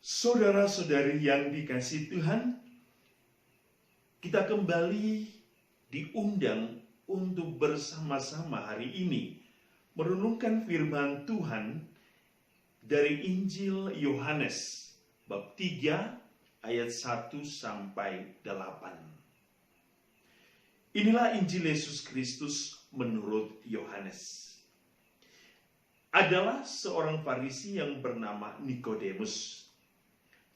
Saudara-saudari yang dikasihi Tuhan, kita kembali diundang untuk bersama-sama hari ini merenungkan firman Tuhan dari Injil Yohanes bab 3 ayat 1 sampai 8. Inilah Injil Yesus Kristus menurut Yohanes. Adalah seorang Farisi yang bernama Nikodemus.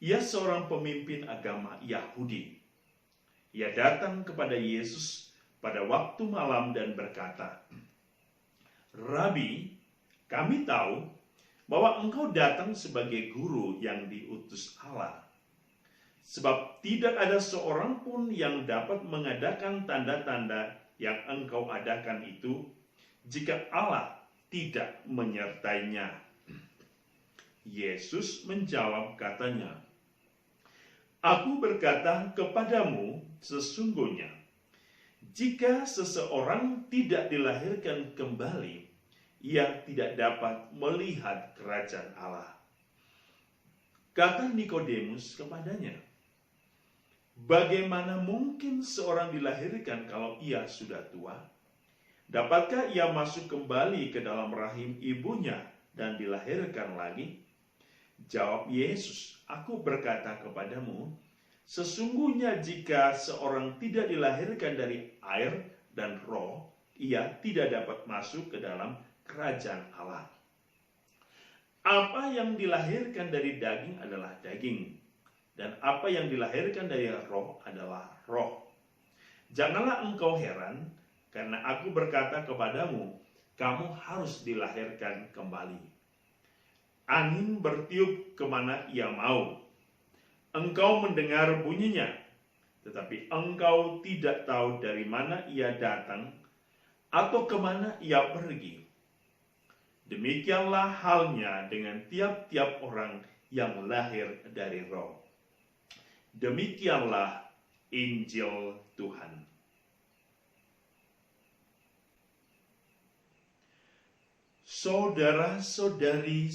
Ia seorang pemimpin agama Yahudi. Ia datang kepada Yesus pada waktu malam dan berkata, "Rabi, kami tahu bahwa engkau datang sebagai guru yang diutus Allah. Sebab tidak ada seorang pun yang dapat mengadakan tanda-tanda yang engkau adakan itu jika Allah tidak menyertainya." Yesus menjawab katanya, "Aku berkata kepadamu sesungguhnya, jika seseorang tidak dilahirkan kembali, ia tidak dapat melihat kerajaan Allah." Kata Nikodemus kepadanya, "Bagaimana mungkin seorang dilahirkan kalau ia sudah tua? Dapatkah ia masuk kembali ke dalam rahim ibunya dan dilahirkan lagi?" Jawab Yesus, "Aku berkata kepadamu, sesungguhnya jika seorang tidak dilahirkan dari air dan roh, ia tidak dapat masuk ke dalam kerajaan Allah. Apa yang dilahirkan dari daging adalah daging, dan apa yang dilahirkan dari roh adalah roh. Janganlah engkau heran, karena aku berkata kepadamu, kamu harus dilahirkan kembali. Angin bertiup kemana ia mau. Engkau mendengar bunyinya, tetapi engkau tidak tahu dari mana ia datang atau kemana ia pergi. Demikianlah halnya dengan tiap-tiap orang yang lahir dari roh." Demikianlah Injil Tuhan. Saudara-saudari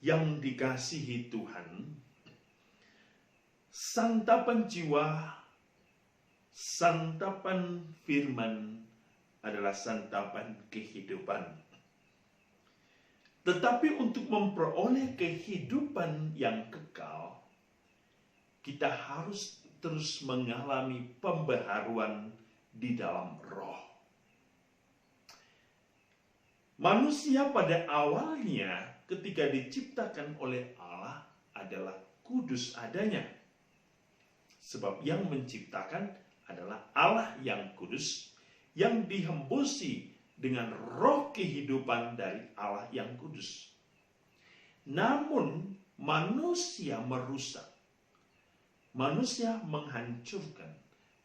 yang dikasihi Tuhan, santapan jiwa, santapan firman adalah santapan kehidupan. Tetapi untuk memperoleh kehidupan yang kekal, kita harus terus mengalami pembaharuan di dalam roh. Manusia pada awalnya ketika diciptakan oleh Allah adalah kudus adanya. Sebab yang menciptakan adalah Allah yang kudus, yang dihembusi dengan roh kehidupan dari Allah yang kudus. Namun manusia merusak, manusia menghancurkan,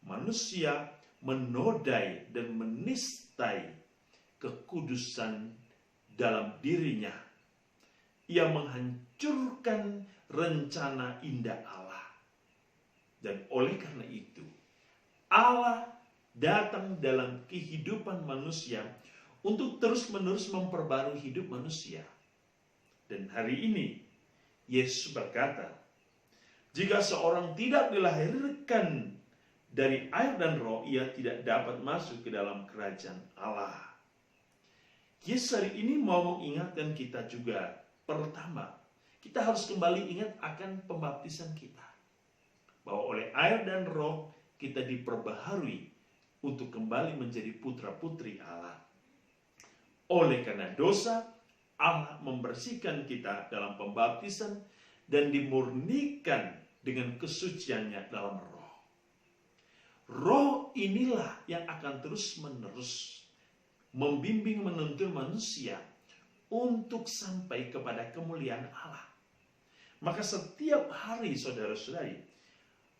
manusia menodai dan menistai kekudusan dalam dirinya. Ia menghancurkan rencana indah Allah. Dan oleh karena itu, Allah datang dalam kehidupan manusia untuk terus-menerus memperbarui hidup manusia. Dan hari ini, Yesus berkata, jika seorang tidak dilahirkan dari air dan roh, ia tidak dapat masuk ke dalam kerajaan Allah. Yesus hari ini mau mengingatkan kita juga. Pertama, kita harus kembali ingat akan pembaptisan kita. Bahwa oleh air dan roh kita diperbaharui untuk kembali menjadi putra-putri Allah. Oleh karena dosa, Allah membersihkan kita dalam pembaptisan dan dimurnikan dengan kesuciannya dalam roh. Roh inilah yang akan terus-menerus membimbing menuntun manusia untuk sampai kepada kemuliaan Allah. Maka setiap hari saudara-saudari,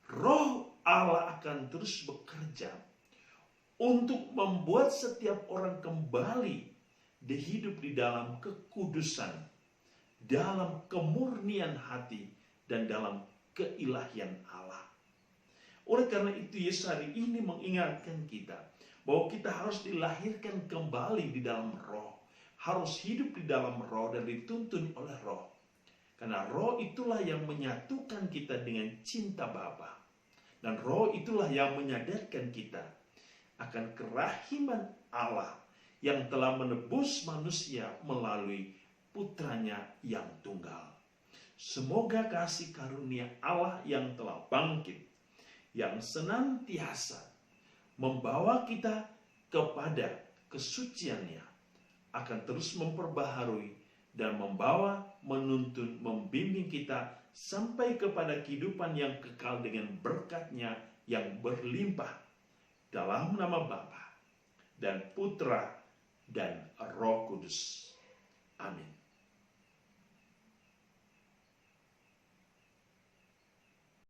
roh Allah akan terus bekerja untuk membuat setiap orang kembali hidup di dalam kekudusan, dalam kemurnian hati, dan dalam keilahian Allah. Oleh karena itu Yesus hari ini mengingatkan kita bahwa kita harus dilahirkan kembali di dalam roh. Harus hidup di dalam roh dan dituntun oleh roh. Karena roh itulah yang menyatukan kita dengan cinta Bapa. Dan roh itulah yang menyadarkan kita akan kerahiman Allah yang telah menebus manusia melalui putranya yang tunggal. Semoga kasih karunia Allah yang telah bangkit, yang senantiasa membawa kita kepada kesuciannya, akan terus memperbaharui dan membawa, menuntun, membimbing kita sampai kepada kehidupan yang kekal dengan berkat-Nya yang berlimpah, dalam nama Bapa dan Putra dan Roh Kudus. Amin.